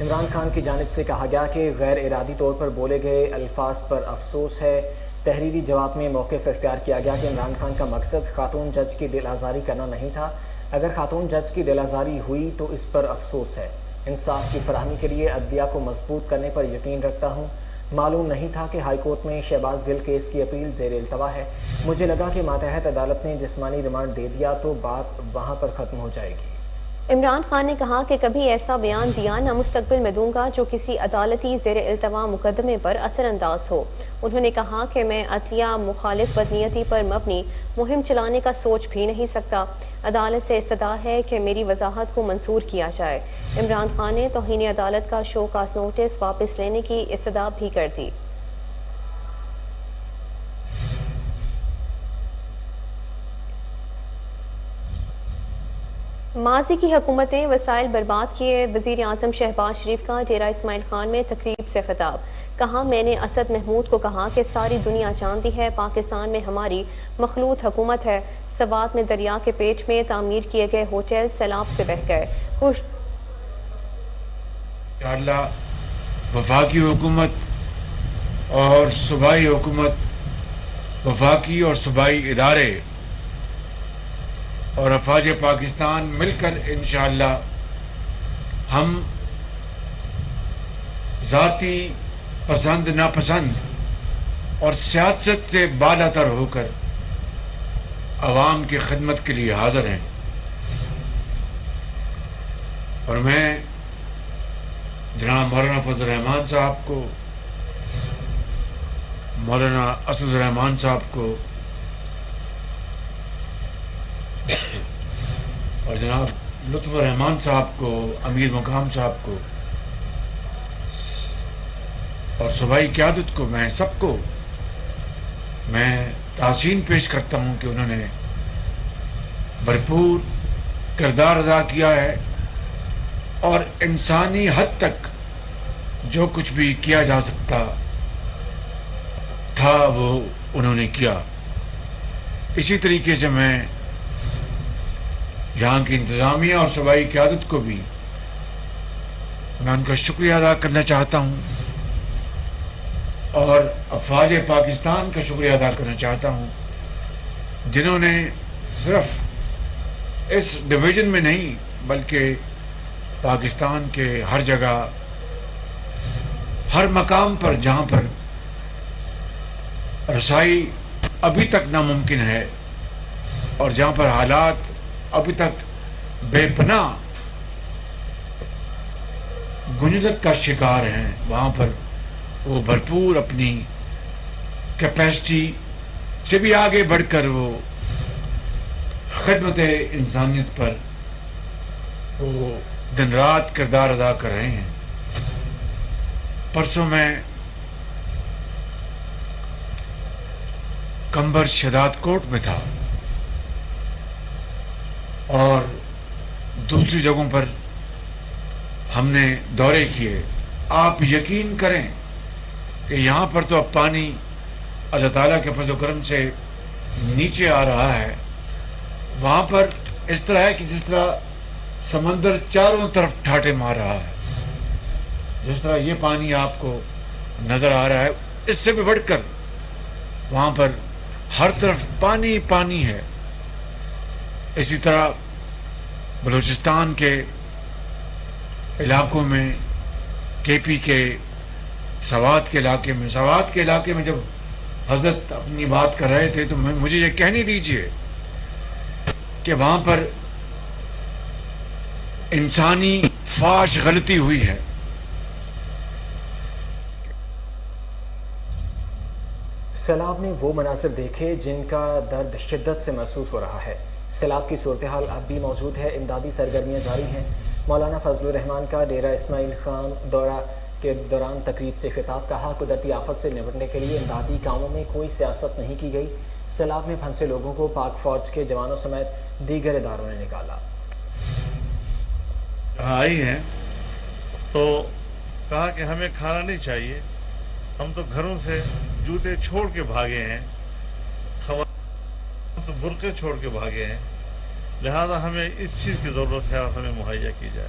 عمران خان کی جانب سے کہا گیا کہ غیر ارادی طور پر بولے گئے الفاظ پر افسوس ہے۔ تحریری جواب میں موقف اختیار کیا گیا کہ عمران خان کا مقصد خاتون جج کی دل آزاری کرنا نہیں تھا۔ اگر خاتون جج کی دل آزاری ہوئی تو اس پر افسوس ہے۔ انصاف کی فراہمی کے لیے عدلیہ کو مضبوط کرنے پر یقین رکھتا ہوں۔ معلوم نہیں تھا کہ ہائی کورٹ میں شہباز گل کیس کی اپیل زیر التوا ہے۔ مجھے لگا کہ ماتحت عدالت نے جسمانی ریمانڈ دے دیا تو بات وہاں پر ختم ہو جائے گی۔ عمران خان نے کہا کہ کبھی ایسا بیان دیا نہ مستقبل میں دوں گا جو کسی عدالتی زیر التوا مقدمے پر اثر انداز ہو۔ انہوں نے کہا کہ میں عدلیہ مخالف بدنیتی پر مبنی مہم چلانے کا سوچ بھی نہیں سکتا۔ عدالت سے استدعا ہے کہ میری وضاحت کو منظور کیا جائے۔ عمران خان نے توہین عدالت کا شو کاز نوٹس واپس لینے کی استدعا بھی کر دی۔ ماضی کی حکومت نے وسائل برباد کیے، وزیر اعظم شہباز شریف کا ڈیرہ اسماعیل خان میں تقریب سے خطاب۔ کہا میں نے اسد محمود کو کہا کہ ساری دنیا جانتی ہے پاکستان میں ہماری مخلوط حکومت ہے۔ سوات میں دریا کے پیٹ میں تعمیر کیے گئے ہوٹل سیلاب سے بہہ گئے۔ انشاءاللہ وفاقی حکومت اور صوبائی حکومت، وفاقی اور صوبائی ادارے اور افواج پاکستان مل کر انشاءاللہ ہم ذاتی پسند ناپسند اور سیاست سے بالا تر ہو کر عوام کی خدمت کے لیے حاضر ہیں۔ اور میں جناب مولانا فضل الرحمان صاحب کو، مولانا اسد الرحمان صاحب کو اور جناب لطف الرحمان صاحب کو، امیر مقام صاحب کو اور صوبائی قیادت کو، میں سب کو میں تحسین پیش کرتا ہوں کہ انہوں نے بھرپور کردار ادا کیا ہے اور انسانی حد تک جو کچھ بھی کیا جا سکتا تھا وہ انہوں نے کیا۔ اسی طریقے سے میں یہاں کی انتظامیہ اور صوبائی قیادت کو بھی میں ان کا شکریہ ادا کرنا چاہتا ہوں اور افواج پاکستان کا شکریہ ادا کرنا چاہتا ہوں، جنہوں نے صرف اس ڈویژن میں نہیں بلکہ پاکستان کے ہر جگہ، ہر مقام پر جہاں پر رسائی ابھی تک ناممکن ہے اور جہاں پر حالات ابھی تک بے پناہ گنجلت کا شکار ہیں، وہاں پر وہ بھرپور اپنی کیپیسٹی سے بھی آگے بڑھ کر وہ خدمت انسانیت پر وہ دن رات کردار ادا کر رہے ہیں۔ پرسوں میں کمبر شداد کوٹ میں تھا اور دوسری جگہوں پر ہم نے دورے کیے۔ آپ یقین کریں کہ یہاں پر تو اب پانی اللہ تعالیٰ کے فضل و کرم سے نیچے آ رہا ہے، وہاں پر اس طرح ہے کہ جس طرح سمندر چاروں طرف ٹھاٹے مار رہا ہے، جس طرح یہ پانی آپ کو نظر آ رہا ہے، اس سے بھی بڑھ کر وہاں پر ہر طرف پانی پانی ہے۔ اسی طرح بلوچستان کے علاقوں میں، کے پی کے سوات کے علاقے میں جب حضرت اپنی بات کر رہے تھے تو مجھے یہ کہنے دیجئے کہ وہاں پر انسانی فاش غلطی ہوئی ہے۔ سیلاب نے وہ مناظر دیکھے جن کا درد شدت سے محسوس ہو رہا ہے۔ سیلاب کی صورتحال اب بھی موجود ہے، امدادی سرگرمیاں جاری ہیں۔ مولانا فضل الرحمان کا ڈیرہ اسماعیل خان دورہ کے دوران تقریب سے خطاب، کہا قدرتی آفت سے نمٹنے کے لیے امدادی کاموں میں کوئی سیاست نہیں کی گئی۔ سیلاب میں پھنسے لوگوں کو پاک فوج کے جوانوں سمیت دیگر اداروں نے نکالا۔ آئی ہیں تو کہا کہ ہمیں کھانا نہیں چاہیے، ہم تو گھروں سے جوتے چھوڑ کے بھاگے ہیں، تو برقعے چھوڑ کے بھاگے ہیں، لہذا ہمیں اس چیز کی ضرورت ہے اور ہمیں مہیا کی جائے۔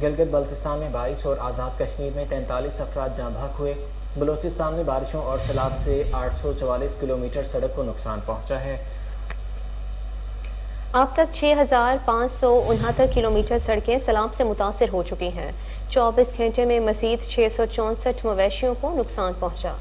گلگت بلتستان میں 22 اور آزاد کشمیر میں 43 افراد جاں بحق ہوئے۔ بلوچستان میں بارشوں اور سیلاب سے 844 کلومیٹر سڑک کو نقصان پہنچا ہے۔ اب تک 6569 کلومیٹر سڑکیں سیلاب سے متاثر ہو چکی ہیں۔ 24 گھنٹے میں مزید 664 مویشیوں کو نقصان پہنچا۔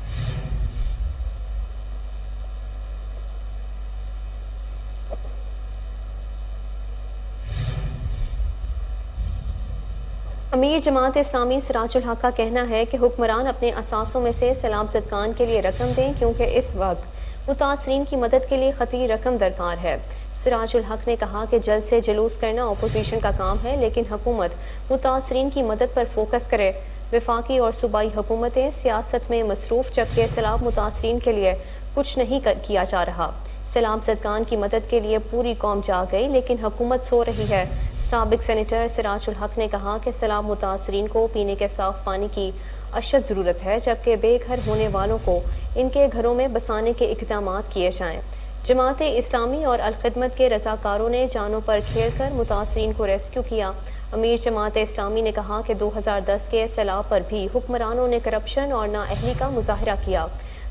امیر جماعت اسلامی سراج الحق کا کہنا ہے کہ حکمران اپنے اثاثوں میں سے سیلاب زدگان کے لیے رقم دیں کیونکہ اس وقت متاثرین کی مدد کے لیے خطیر رقم درکار ہے۔ سراج الحق نے کہا کہ جلد سے جلوس کرنا اپوزیشن کا کام ہے، لیکن حکومت متاثرین کی مدد پر فوکس کرے۔ وفاقی اور صوبائی حکومتیں سیاست میں مصروف جبکہ سیلاب متاثرین کے لیے کچھ نہیں کیا جا رہا۔ سیلاب زدگان کی مدد کے لیے پوری قوم جاگ گئی لیکن حکومت سو رہی ہے۔ سابق سینیٹر سراج الحق نے کہا کہ سیلاب متاثرین کو پینے کے صاف پانی کی اشد ضرورت ہے جبکہ بے گھر ہونے والوں کو ان کے گھروں میں بسانے کے اقدامات کیے جائیں۔ جماعت اسلامی اور الخدمت کے رضاکاروں نے جانوں پر کھیل کر متاثرین کو ریسکیو کیا۔ امیر جماعت اسلامی نے کہا کہ 2010 کے سیلاب پر بھی حکمرانوں نے کرپشن اور نااہلی کا مظاہرہ کیا۔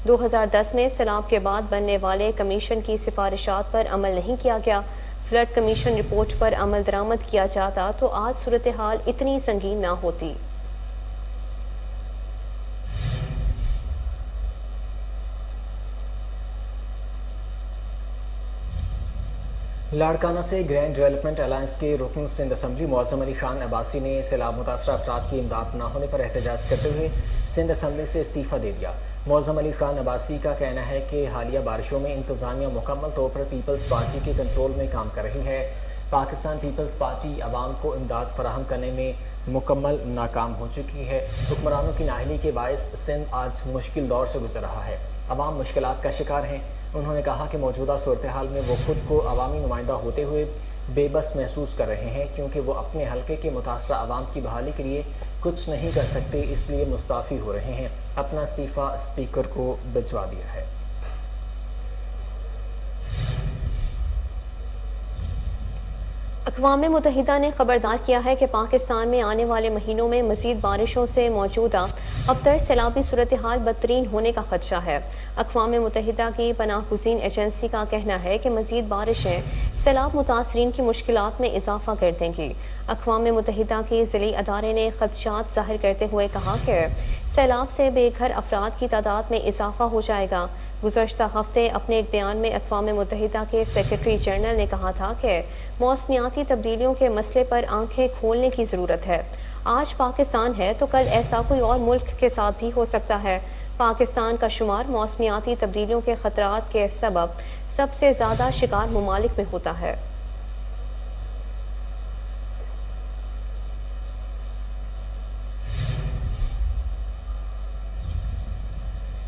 2010 میں سیلاب کے بعد بننے والے کمیشن کی سفارشات پر عمل نہیں کیا گیا۔ فلڈ کمیشن رپورٹ پر عمل درآمد کیا جاتا تو آج صورتحال اتنی سنگین نہ ہوتی۔ لاڑکانہ سے گرینڈ ڈیولپمنٹ الائنس کے رکن سندھ اسمبلی معظم علی خان عباسی نے سیلاب متاثرہ افراد کی امداد نہ ہونے پر احتجاج کرتے ہوئے سندھ اسمبلی سے استعفیٰ دے دیا۔ معظم علی خان عباسی کا کہنا ہے کہ حالیہ بارشوں میں انتظامیہ مکمل طور پر پیپلز پارٹی کے کنٹرول میں کام کر رہی ہے۔ پاکستان پیپلز پارٹی عوام کو امداد فراہم کرنے میں مکمل ناکام ہو چکی ہے۔ حکمرانوں کی نااہلی کے باعث سندھ آج مشکل دور سے گزر رہا ہے۔ عوام مشکلات کا شکار ہیں۔ انہوں نے کہا کہ موجودہ صورتحال میں وہ خود کو عوامی نمائندہ ہوتے ہوئے بے بس محسوس کر رہے ہیں کیونکہ وہ اپنے حلقے کے متاثرہ عوام کی بحالی کے لیے کچھ نہیں کر سکتے، اس لیے مستعفی ہو رہے ہیں۔ اپنا استعفیٰ اسپیکر کو بھجوا دیا ہے۔ اقوام متحدہ نے خبردار کیا ہے کہ پاکستان میں آنے والے مہینوں میں مزید بارشوں سے موجودہ ابتر سیلابی صورتحال بدترین ہونے کا خدشہ ہے۔ اقوام متحدہ کی پناہ گزین ایجنسی کا کہنا ہے کہ مزید بارشیں سیلاب متاثرین کی مشکلات میں اضافہ کر دیں گی۔ اقوام متحدہ کے ضلعی ادارے نے خدشات ظاہر کرتے ہوئے کہا کہ سیلاب سے بے گھر افراد کی تعداد میں اضافہ ہو جائے گا۔ گزشتہ ہفتے اپنے ایک بیان میں اقوام متحدہ کے سیکرٹری جنرل نے کہا تھا کہ موسمیاتی تبدیلیوں کے مسئلے پر آنکھیں کھولنے کی ضرورت ہے۔ آج پاکستان ہے تو کل ایسا کوئی اور ملک کے ساتھ بھی ہو سکتا ہے۔ پاکستان کا شمار موسمیاتی تبدیلیوں کے خطرات کے سبب سب سے زیادہ شکار ممالک میں ہوتا ہے۔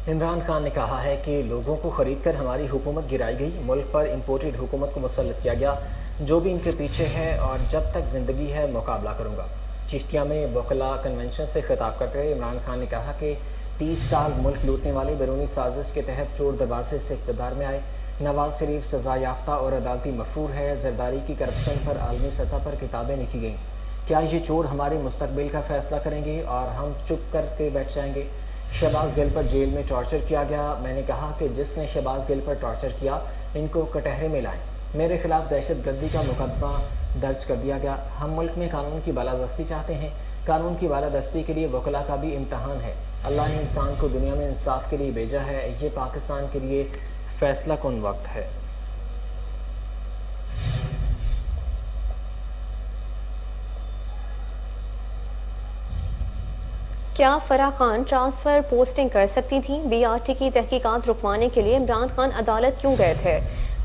عمران خان نے کہا ہے کہ لوگوں کو خرید کر ہماری حکومت گرائی گئی، ملک پر امپورٹڈ حکومت کو مسلط کیا گیا، جو بھی ان کے پیچھے ہے اور جب تک زندگی ہے مقابلہ کروں گا۔ چشتیہ میں وکلاء کنونشن سے خطاب کرتے ہوئے عمران خان نے کہا کہ 30 سال ملک لوٹنے والی بیرونی سازش کے تحت چور دروازے سے اقتدار میں آئے۔ نواز شریف سزا یافتہ اور عدالتی مغفور ہے۔ زرداری کی کرپشن پر عالمی سطح پر کتابیں لکھی گئیں۔ کیا یہ چور ہمارے مستقبل کا فیصلہ کریں گے اور ہم چپ کر کے بیٹھ جائیں گے؟ شہباز گل پر جیل میں ٹارچر کیا گیا۔ میں نے کہا کہ جس نے شہباز گل پر ٹارچر کیا ان کو کٹہرے میں لائیں۔ میرے خلاف دہشت گردی کا مقدمہ درج کر دیا گیا۔ ہم ملک میں قانون کی بالادستی چاہتے ہیں۔ قانون کی بالادستی کے لیے وکلاء کا بھی امتحان ہے۔ اللہ نے انسان کو دنیا میں انصاف کے لیے بھیجا ہے۔ یہ پاکستان کے لیے فیصلہ کن وقت ہے۔ کیا فرح خان ٹرانسفر پوسٹنگ کر سکتی تھیں؟ بی آر ٹی کی تحقیقات رکوانے کے لیے عمران خان عدالت کیوں گئے تھے؟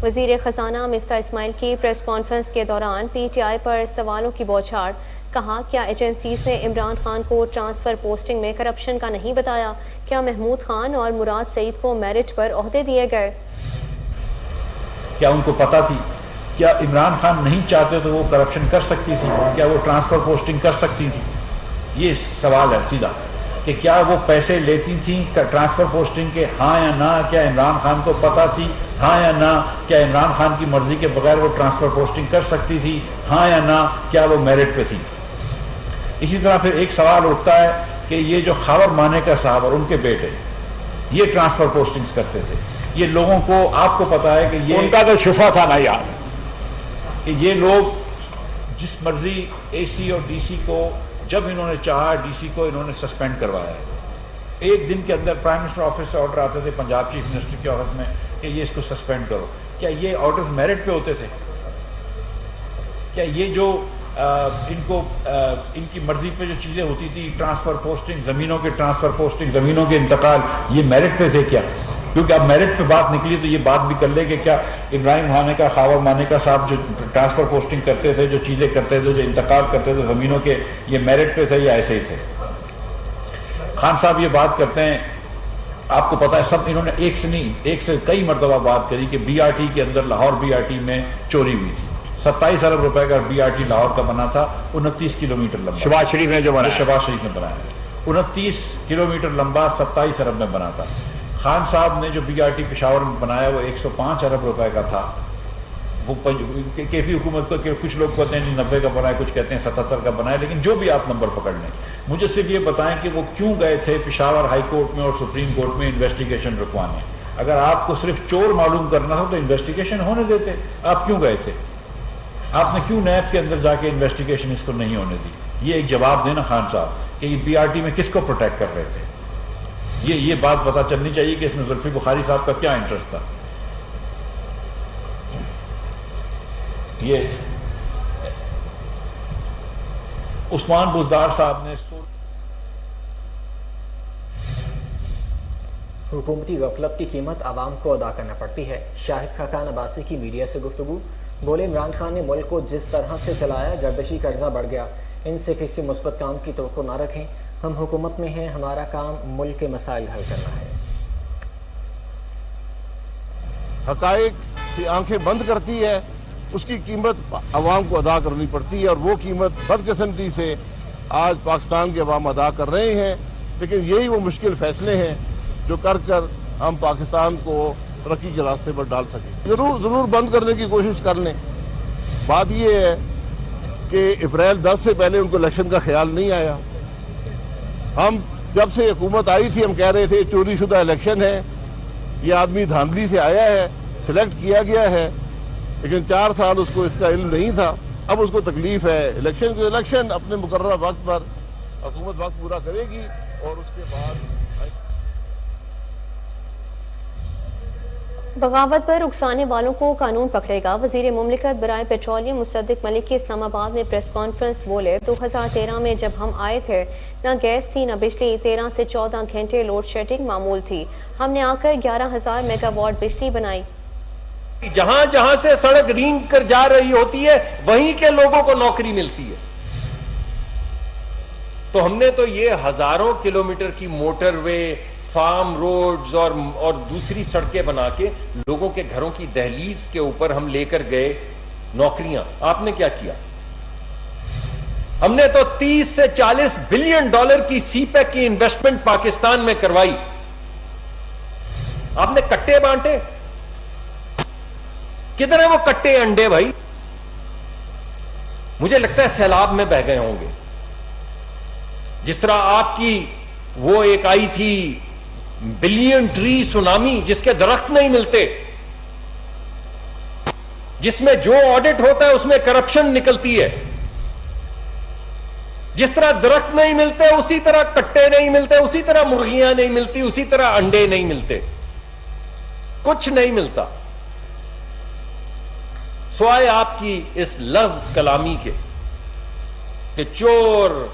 وزیر خزانہ مفتاح اسماعیل کی پریس کانفرنس کے دوران پی ٹی آئی پر سوالوں کی بوچھاڑ۔ کہا کیا ایجنسی سے عمران خان کو ٹرانسفر پوسٹنگ میں کرپشن کا نہیں بتایا؟ کیا محمود خان اور مراد سعید کو میرٹ پر عہدے دیے گئے؟ کیا ان کو پتہ تھی؟ کیا عمران خان نہیں چاہتے تو وہ کرپشن کر سکتی تھی؟ کیا وہ ٹرانسفر پوسٹنگ کر سکتی تھی؟ یہ سوال ہے سیدھا کہ کیا وہ پیسے لیتی تھیں ٹرانسفر پوسٹنگ کے، ہاں یا نہ؟ کیا عمران خان کو پتہ تھی، ہاں یا نہ؟ کیا عمران خان کی مرضی کے بغیر وہ ٹرانسفر پوسٹنگ کر سکتی تھی، ہاں یا نہ؟ کیا وہ میرٹ پہ تھی؟ اسی طرح پھر ایک سوال اٹھتا ہے کہ یہ جو خاور مانیکا صاحب اور ان کے بیٹے یہ ٹرانسفر پوسٹنگز کرتے تھے، یہ لوگوں کو آپ کو پتا ہے کہ یہ ان کا تو شفا تھا نا یار، کہ یہ لوگ جس مرضی اے سی اور ڈی سی کو جب انہوں نے چاہا ڈی سی کو انہوں نے سسپینڈ کروایا ہے. ایک دن کے اندر پرائم منسٹر آفس سے آرڈر آتے تھے پنجاب چیف منسٹر کے آفس میں کہ یہ اس کو سسپینڈ کرو. کیا یہ آرڈرز میرٹ پہ ہوتے تھے؟ کیا یہ جو ان کی مرضی پہ جو چیزیں ہوتی تھی، ٹرانسفر پوسٹنگ، زمینوں کے ٹرانسفر پوسٹنگ، زمینوں کے انتقال، یہ میرٹ پہ تھے کیا؟ کیونکہ اب میرٹ پہ بات نکلی تو یہ بات بھی کر لے کہ کیا ابراہیم مانیکا، خاور مانیکا صاحب جو ٹرانسفر پوسٹنگ کرتے تھے، جو چیزیں کرتے تھے، جو انتقال کرتے تھے زمینوں کے، یہ میرٹ پہ تھے یا ایسے ہی تھے؟ خان صاحب یہ بات کرتے ہیں، آپ کو پتا ہے سب انہوں نے ایک سے نہیں ایک سے کئی مرتبہ بات کری کہ بی آر ٹی کے اندر، لاہور بی آر ٹی میں چوری ہوئی تھی. 27 ارب روپے کا بی آر ٹی لاہور کا بنا تھا، 29 کلومیٹر لمبا. شہباز شریف نے جو بنایا، شہباز شریف نے بنایا 29 کلومیٹر لمبا 27 ارب میں بنا تھا. خان صاحب نے جو بی آر ٹی پشاور میں بنایا وہ 105 ارب روپے کا تھا. وہ کیفی حکومت کو کچھ لوگ کہتے ہیں 90 کا بنا ہے، کچھ کہتے ہیں 77 کا بنا ہے، لیکن جو بھی آپ نمبر پکڑ لیں، مجھے صرف یہ بتائیں کہ وہ کیوں گئے تھے پشاور ہائی کورٹ میں اور سپریم کورٹ میں انویسٹیگیشن رکوانے؟ اگر آپ کو صرف چور معلوم کرنا ہو تو انویسٹیگیشن ہونے دیتے. آپ کیوں گئے تھے؟ آپ نے کیوں نیب کے اندر جا کے انویسٹیگیشن اس کو نہیں ہونے دی؟ یہ ایک جواب دینا خان صاحب کہ یہ بی آر ٹی میں کس کو پروٹیکٹ کر رہے تھے. یہ بات پتہ چلنی چاہیے کہ اس میں زلفی بخاری صاحب کا کیا انٹرسٹ تھا. یہ عثمان بزدار صاحب نے حکومتی غفلت کی قیمت عوام کو ادا کرنا پڑتی ہے. شاہد خاقان عباسی کی میڈیا سے گفتگو. بولے عمران خان نے ملک کو جس طرح سے چلایا، گردشی قرضہ بڑھ گیا. ان سے کسی مثبت کام کی توقع نہ رکھیں. ہم حکومت میں ہیں، ہمارا کام ملک کے مسائل حل کرنا ہے. حقائق کی آنکھیں بند کرتی ہے، اس کی قیمت عوام کو ادا کرنی پڑتی ہے، اور وہ قیمت بدقسمتی سے آج پاکستان کے عوام ادا کر رہے ہیں. لیکن یہی وہ مشکل فیصلے ہیں جو کر ہم پاکستان کو ترقی کے راستے پر ڈال سکیں. ضرور بند کرنے کی کوشش کر لیں. بات یہ ہے کہ اپریل 10 سے پہلے ان کو الیکشن کا خیال نہیں آیا. ہم جب سے حکومت آئی تھی ہم کہہ رہے تھے چوری شدہ الیکشن ہے، یہ آدمی دھاندلی سے آیا ہے، سلیکٹ کیا گیا ہے، لیکن 4 سال اس کو اس کا علم نہیں تھا. اب اس کو تکلیف ہے. الیکشن اپنے مقررہ وقت پر حکومت وقت پورا کرے گی اور اس کے بعد بغاوت پر اکسانے والوں کو قانون پکڑے گا. وزیر مملکت برائے پیٹرولیم مصدق ملک اسلام آباد میں پریس کانفرنس بولے 2013 میں جب ہم آئے تھے نہ گیس تھی نہ بجلی، 13 سے 14 گھنٹے لوڈ شیڈنگ معمول تھی. ہم نے آ کر 11,000 میگا واٹ بجلی بنائی. جہاں جہاں سے سڑک رینگ کر جا رہی ہوتی ہے وہیں کے لوگوں کو نوکری ملتی ہے. تو ہم نے تو یہ ہزاروں کلومیٹر کی موٹر وے، فارم روڈز اور دوسری سڑکیں بنا کے لوگوں کے گھروں کی دہلیز کے اوپر ہم لے کر گئے نوکریاں. آپ نے کیا کیا؟ ہم نے تو 30 سے 40 بلین ڈالر کی سی پیک کی انویسٹمنٹ پاکستان میں کروائی. آپ نے کٹے بانٹے. کدھر ہیں وہ کٹے انڈے بھائی؟ مجھے لگتا ہے سیلاب میں بہ گئے ہوں گے. جس طرح آپ کی وہ ایک آئی تھی بلین ٹری سونامی جس کے درخت نہیں ملتے، جس میں جو آڈٹ ہوتا ہے اس میں کرپشن نکلتی ہے. جس طرح درخت نہیں ملتے اسی طرح کٹے نہیں ملتے، اسی طرح مرغیاں نہیں ملتی، اسی طرح انڈے نہیں ملتے. کچھ نہیں ملتا سوائے آپ کی اس لفظ کلامی کے کہ چور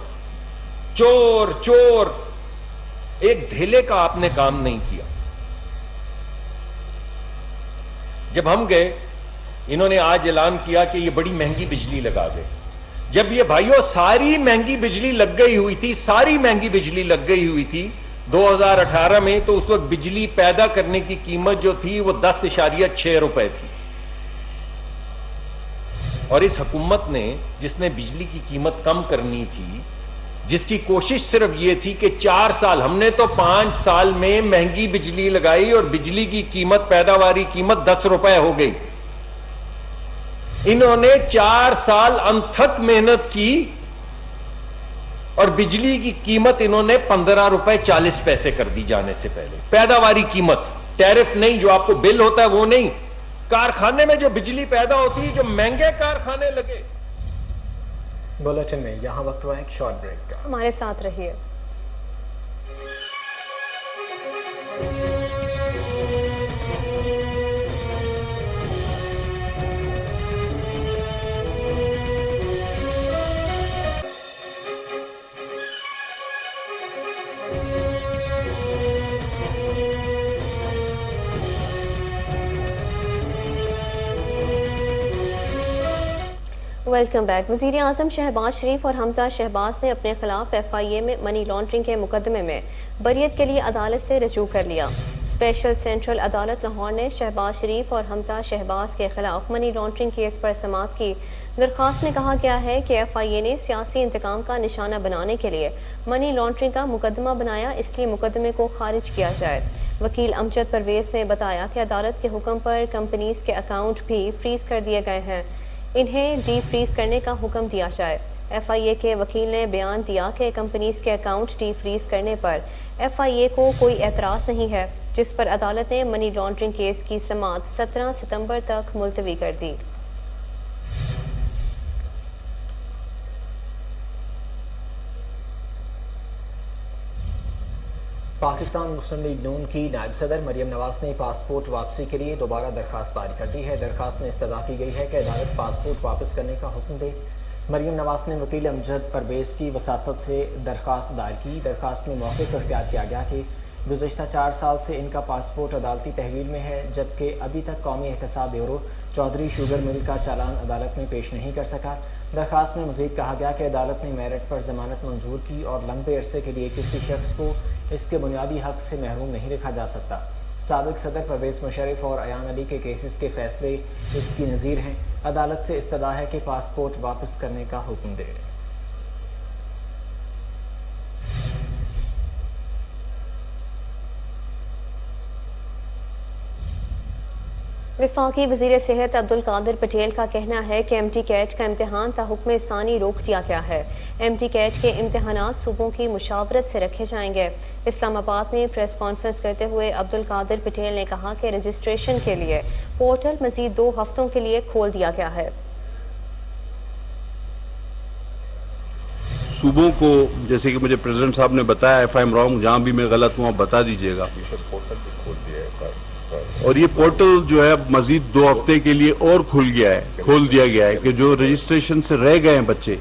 چور چور. ایک دھیلے کا آپ نے کام نہیں کیا. جب ہم گئے انہوں نے آج اعلان کیا کہ یہ بڑی مہنگی بجلی لگا دے. جب یہ بھائیوں ساری مہنگی بجلی لگ گئی ہوئی تھی، ساری مہنگی بجلی لگ گئی ہوئی تھی 2018 میں، تو اس وقت بجلی پیدا کرنے کی قیمت جو تھی وہ 10.6 روپے تھی. اور اس حکومت نے جس نے بجلی کی قیمت کم کرنی تھی، جس کی کوشش صرف یہ تھی کہ 4 سال، ہم نے تو 5 سال میں مہنگی بجلی لگائی اور بجلی کی قیمت، پیداواری قیمت 10 روپے ہو گئی. انہوں نے 4 سال انتھک محنت کی اور بجلی کی قیمت انہوں نے 15 روپے 40 پیسے کر دی جانے سے پہلے. پیداواری قیمت, ٹیرف نہیں, جو آپ کو بل ہوتا ہے وہ نہیں, کارخانے میں جو بجلی پیدا ہوتی ہے, جو مہنگے کارخانے لگے. بلیٹن میں یہاں وقت ہوا ایک شارٹ بریک کا. ہمارے ساتھ رہیے. Welcome back. وزیر اعظم شہباز شریف اور حمزہ شہباز نے اپنے خلاف ایف آئی اے میں منی لانڈرنگ کے مقدمے میں بریت کے لیے عدالت سے رجوع کر لیا. اسپیشل سینٹرل عدالت لاہور نے شہباز شریف اور حمزہ شہباز کے خلاف منی لانڈرنگ کیس پر سماعت کی. درخواست میں کہا گیا ہے کہ ایف آئی اے نے سیاسی انتقام کا نشانہ بنانے کے لیے منی لانڈرنگ کا مقدمہ بنایا, اس لیے مقدمے کو خارج کیا جائے. وکیل امجد پرویز نے بتایا کہ عدالت کے حکم پر کمپنیز کے اکاؤنٹ بھی فریز کر دیے گئے ہیں, انہیں ڈی فریز کرنے کا حکم دیا جائے. ایف آئی اے کے وکیل نے بیان دیا کہ کمپنیز کے اکاؤنٹ ڈی فریز کرنے پر ایف آئی اے کو کوئی اعتراض نہیں ہے, جس پر عدالت نے منی لانڈرنگ کیس کی سماعت 17 ستمبر تک ملتوی کر دی. پاکستان مسلم لیگ نون کی نائب صدر مریم نواز نے پاسپورٹ واپسی کے لیے دوبارہ درخواست دائر کر دی ہے. درخواست میں استدعا کی گئی ہے کہ عدالت پاسپورٹ واپس کرنے کا حکم دے. مریم نواز نے وکیل امجد پرویز کی وساطت سے درخواست دائر کی. درخواست میں موقف اختیار کیا گیا کہ گزشتہ 4 سال سے ان کا پاسپورٹ عدالتی تحویل میں ہے, جبکہ ابھی تک قومی احتساب بیورو چودھری شوگر مل کا چالان عدالت میں پیش نہیں کر سکا. درخواست میں مزید کہا گیا کہ عدالت نے میرٹ پر ضمانت منظور کی اور لمبے عرصے کے لیے کسی شخص کو اس کے بنیادی حق سے محروم نہیں رکھا جا سکتا. سابق صدر پرویز مشرف اور ایان علی کے کیسز کے فیصلے اس کی نظیر ہیں. عدالت سے استدعا ہے کہ پاسپورٹ واپس کرنے کا حکم دے. وفاقی وزیر صحت عبدالقادر پٹیل کا کہنا ہے کہ ایم ٹی کیٹ کا امتحان تا حکم ثانی روک دیا گیا ہے. ایم ٹی کیٹ کے امتحانات صوبوں کی مشاورت سے رکھے جائیں گے. اسلام آباد میں پریس کانفرنس کرتے ہوئے عبدالقادر پٹیل نے کہا کہ رجسٹریشن کے لیے پورٹل مزید 2 ہفتوں کے لیے کھول دیا گیا ہے. صوبوں کو جیسے کہ مجھے پریزیڈنٹ صاحب نے بتایا, ایف آئی ایم رانگ, جہاں بھی میں غلط ہوں آپ بتا دیجیے گا. اور یہ پورٹل جو ہے اب مزید 2 ہفتے کے لیے اور کھول دیا گیا ہے کہ جو رجسٹریشن سے رہ گئے ہیں بچے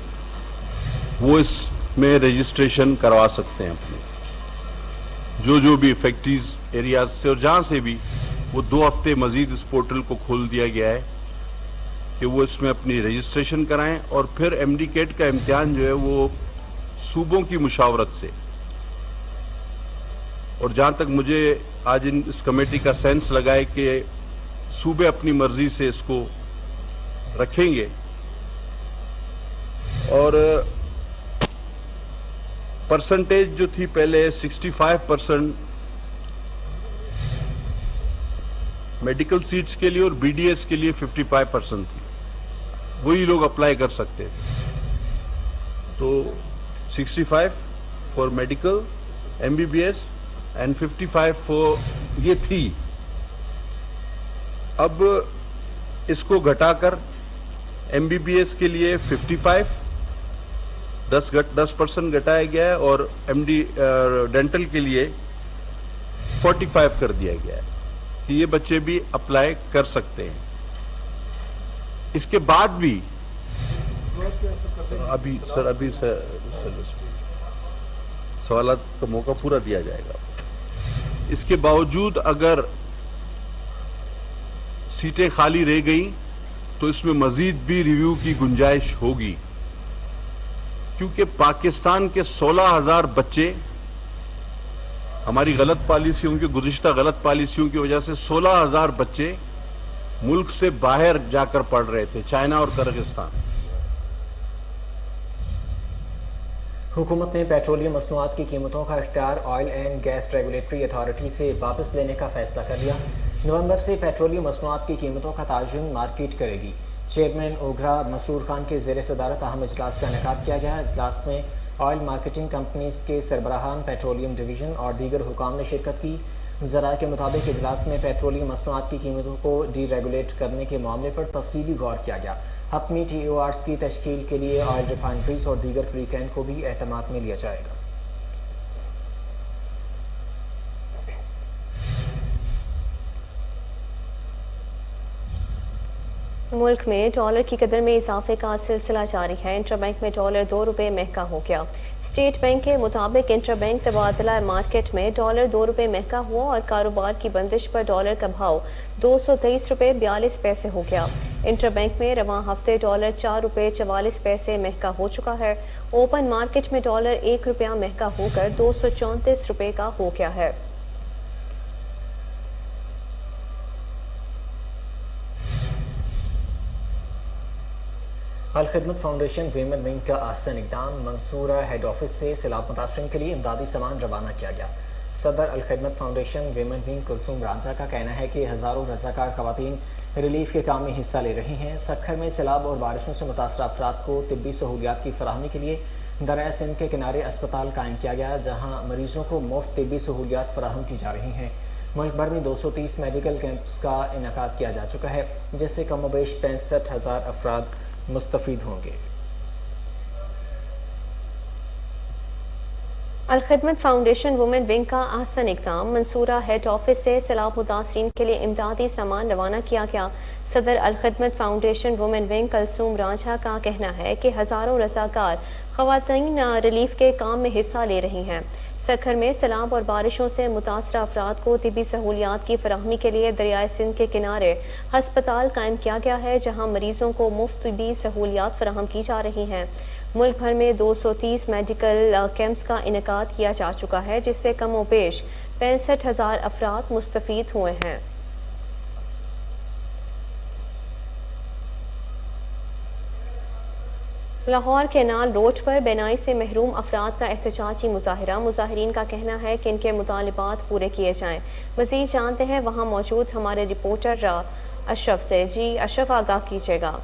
وہ اس میں رجسٹریشن کروا سکتے ہیں اپنے, جو بھی فیکٹریز ایریاز سے اور جہاں سے بھی, وہ 2 ہفتے مزید اس پورٹل کو کھول دیا گیا ہے کہ وہ اس میں اپنی رجسٹریشن کرائیں. اور پھر ایم ڈی کیٹ کا امتحان جو ہے وہ صوبوں کی مشاورت سے, اور جہاں تک مجھے آج اس کمیٹی کا سینس لگا ہے کہ صوبے اپنی مرضی سے اس کو رکھیں گے. اور پرسنٹیج جو تھی پہلے 65% میڈیکل سیٹس کے لیے اور بی ڈی ایس کے لیے 55% تھی, وہی لوگ اپلائی کر سکتے تھے. تو 65 for medical M B B S and 55 for یہ تھی. اب اس کو گھٹا کر ایم بی بی ایس کے لیے 55 10% گھٹایا گیا ہے اور ایم ڈی ڈینٹل کے لیے 45 کر دیا گیا ہے کہ یہ بچے بھی اپلائی کر سکتے ہیں. اس کے بعد بھی ابھی سوالات کا موقع پورا دیا جائے گا. اس کے باوجود اگر سیٹیں خالی رہ گئیں تو اس میں مزید بھی ریویو کی گنجائش ہوگی, کیونکہ پاکستان کے 16,000 بچے ہماری غلط پالیسیوں کی, گزشتہ غلط پالیسیوں کی وجہ سے 16,000 بچے ملک سے باہر جا کر پڑھ رہے تھے, چائنا اور کرغزستان. حکومت نے پیٹرولیم مصنوعات کی قیمتوں کا اختیار oil and gas regulatory authority سے واپس لینے کا فیصلہ کر لیا. نومبر سے پیٹرولیم مصنوعات کی قیمتوں کا تعین مارکیٹ کرے گی. چیئرمین اوگرا مسرور خان کے زیر صدارت اہم اجلاس کا انعقاد کیا گیا. اجلاس میں آئل مارکیٹنگ کمپنیز کے سربراہان، پیٹرولیم ڈویژن اور دیگر حکام نے شرکت کی۔ ذرائع کے مطابق اجلاس میں پیٹرولیم مصنوعات کی قیمتوں کو ڈی ریگولیٹ کرنے کے معاملے پر تفصیلی غور کیا گیا۔ حتمی ٹی او آرز کی تشکیل کے لیے آئل ریفائنریز اور دیگر فریق اینڈ کو بھی اہتمام میں لیا جائے گا۔ ملک میں ڈالر کی قدر میں اضافے کا سلسلہ جاری ہے۔ انٹر بینک میں ڈالر 2 روپے مہنگا ہو گیا۔ اسٹیٹ بینک کے مطابق انٹر بینک تبادلہ مارکیٹ میں ڈالر 2 روپے مہنگا ہوا اور کاروبار کی بندش پر ڈالر کا بھاؤ 223 روپے 42 پیسے ہو گیا۔ انٹر بینک میں رواں ہفتے ڈالر 4 روپے 44 پیسے مہنگا ہو چکا ہے۔ اوپن مارکیٹ میں ڈالر 1 روپیہ مہنگا ہو کر 234 روپے کا ہو گیا ہے۔ الخدمت فاؤنڈیشن ویمن ونگ کا احسن اقدام، منصورہ ہیڈ آفس سے سیلاب متاثرین کے لیے امدادی سامان روانہ کیا گیا۔ صدر Alkhidmat foundation women wing Kulsoom Ranjha کا کہنا ہے کہ ہزاروں رضاکار خواتین ریلیف کے کام میں حصہ لے رہی ہیں۔ سکھر میں سیلاب اور بارشوں سے متاثرہ افراد کو طبی سہولیات کی فراہمی کے لیے دریائے سندھ کے کنارے اسپتال قائم کیا گیا، جہاں مریضوں کو مفت طبی سہولیات فراہم کی جا رہی ہیں۔ ملک بھر میں 230 میڈیکل کیمپس کا انعقاد کیا جا چکا ہے، جس سے کم و بیش 65,000 افراد مستفید ہوں گے۔ الخدمت فاؤنڈیشن وومن ونگ کا احسن اقدام، منصورہ ہیڈ آفس سے سیلاب متاثرین کے لیے امدادی سامان روانہ کیا گیا۔ صدر Alkhidmat foundation women wing Kulsoom Ranjha کا کہنا ہے کہ ہزاروں رضاکار خواتین ریلیف کے کام میں حصہ لے رہی ہیں۔ سکھر میں سیلاب اور بارشوں سے متاثرہ افراد کو طبی سہولیات کی فراہمی کے لیے دریائے سندھ کے کنارے ہسپتال قائم کیا گیا ہے، جہاں مریضوں کو مفت طبی سہولیات فراہم کی جا رہی ہیں۔ ملک بھر میں 230 میڈیکل کیمپس کا انعقاد کیا جا چکا ہے، جس سے کم و بیش 65,000 افراد مستفید ہوئے ہیں۔ لاہور کینال روڈ پر بینائی سے محروم افراد کا احتجاجی مظاہرہ، مظاہرین کا کہنا ہے کہ ان کے مطالبات پورے کیے جائیں۔ مزید جانتے ہیں وہاں موجود ہمارے رپورٹر اشرف سے۔ جی اشرف، آگاہ کیجیے گا۔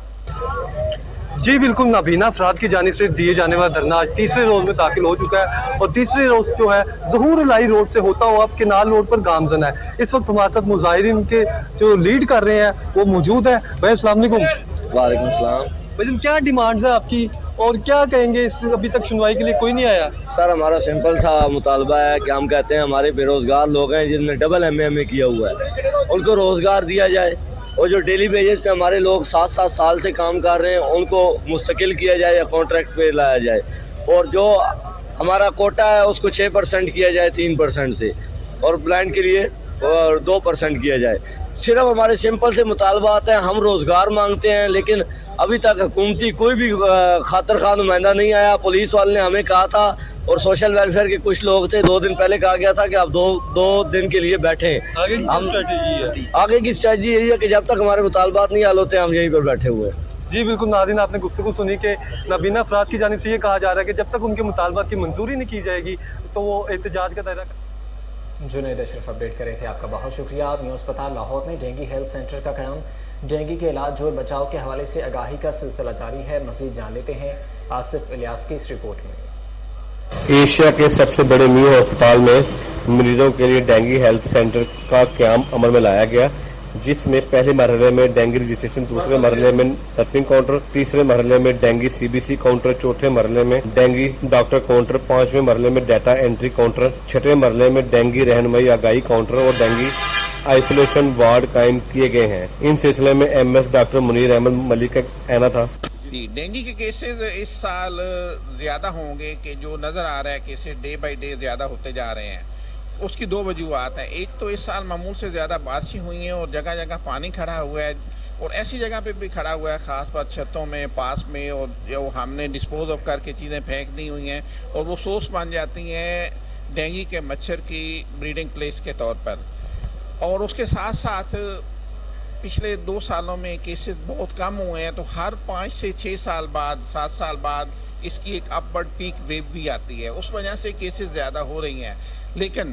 جی بالکل، نابینا افراد کی جانب سے دیے جانے والا دھرنا آج تیسرے روز میں داخل ہو چکا ہے، اور تیسرے روز جو ہے ظہور الہی روڈ سے ہوتا ہوا اب کینال روڈ پر گامزن ہے۔ اس وقت ہمارے ساتھ مظاہرین کے جو لیڈ کر رہے ہیں وہ موجود ہیں۔ بھائی السلام علیکم۔ وعلیکم السلام۔ بھائی کیا ڈیمانڈز ہیں آپ کی اور کیا کہیں گے؟ اس ابھی تک سنوائی کے لیے کوئی نہیں آیا؟ سر ہمارا سمپل سا مطالبہ ہے کہ ہم کہتے ہیں ہمارے بے روزگار لوگ ہیں جن نے ڈبل ایم اے کیا ہوا ہے، ان کو روزگار دیا جائے، اور جو ڈیلی بیجز پہ ہمارے لوگ 7 سال سے کام کر رہے ہیں ان کو مستقل کیا جائے یا کانٹریکٹ پہ لایا جائے، اور جو ہمارا کوٹا ہے اس کو 6% کیا جائے 3% سے، اور بلائنڈ کے لیے 2% کیا جائے۔ صرف ہمارے سمپل سے مطالبات ہیں، ہم روزگار مانگتے ہیں، لیکن ابھی تک حکومتی کوئی بھی خاطر خواہ نمائندہ نہیں آیا۔ پولیس والے نے ہمیں کہا تھا، اور سوشل ویلفیئر کے کچھ لوگ تھے، 2 دن پہلے کہا گیا تھا کہ آپ دو دن کے لیے بیٹھیں۔ آگے کی اسٹریٹجی یہی ہے کہ جب تک ہمارے مطالبات نہیں حل ہوتے ہم یہیں پر بیٹھے ہوئے ہیں۔ جی بالکل ناظرین، آپ نے گفتگو سنی کہ نابینا افراد کی جانب سے یہ کہا جا رہا ہے کہ جب تک ان کے مطالبات کی منظوری نہیں کی جائے گی تو وہ احتجاج کا دائرہ۔ جنید اشرف اپڈیٹ کر رہے تھے، آپ کا بہت شکریہ۔ نیو اسپتال لاہور میں ڈینگی ہیلتھ سینٹر کا قیام، ڈینگی کے علاج اور بچاؤ کے حوالے سے آگاہی کا سلسلہ جاری ہے۔ مزید جان لیتے ہیں آصف الیاس کی اس رپورٹ میں۔ ایشیا کے سب سے بڑے نیو ہسپتال میں مریضوں کے لیے ڈینگی ہیلتھ سینٹر کا قیام عمل میں لایا گیا، جس میں پہلے مرحلے میں ڈینگی رجسٹریشن، دوسرے مرحلے میں نرسنگ کاؤنٹر، تیسرے مرحلے میں ڈینگی CBC کاؤنٹر، چوتھے مرحلے میں ڈینگی ڈاکٹر کاؤنٹر، پانچویں مرحلے میں ڈیٹا انٹری کاؤنٹر، چھٹے مرحلے میں ڈینگی رہنمائی آگاہی کاؤنٹر اور ڈینگی آئسولیشن وارڈ قائم کیے گئے ہیں۔ ان سلسلے میں MS ڈاکٹر منیر احمد ملک کا کہنا تھا۔ ڈینگی کے کیسز اس سال زیادہ ہوں گے، کہ جو نظر آ رہا ہے کیسز ڈے بائی ڈے زیادہ ہوتے جا رہے ہیں۔ اس کی 2 وجوہات ہیں۔ ایک تو اس سال معمول سے زیادہ بارشیں ہوئی ہیں اور جگہ جگہ پانی کھڑا ہوا ہے، اور ایسی جگہ پہ بھی کھڑا ہوا ہے خاص پر چھتوں میں پاس میں، اور جو ہم نے ڈسپوز آف کر کے چیزیں پھینک دی ہوئی ہیں، اور وہ سورس بن جاتی ہیں ڈینگی کے مچھر کی بریڈنگ پلیس کے طور پر۔ اور اس کے ساتھ ساتھ پچھلے 2 سالوں میں کیسز بہت کم ہوئے ہیں، تو ہر 5 سے 6 سال بعد 7 سال بعد اس کی ایک اپ ورڈ پیک ویو بھی آتی ہے، اس وجہ سے کیسز زیادہ ہو رہی ہیں۔ لیکن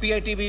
PITV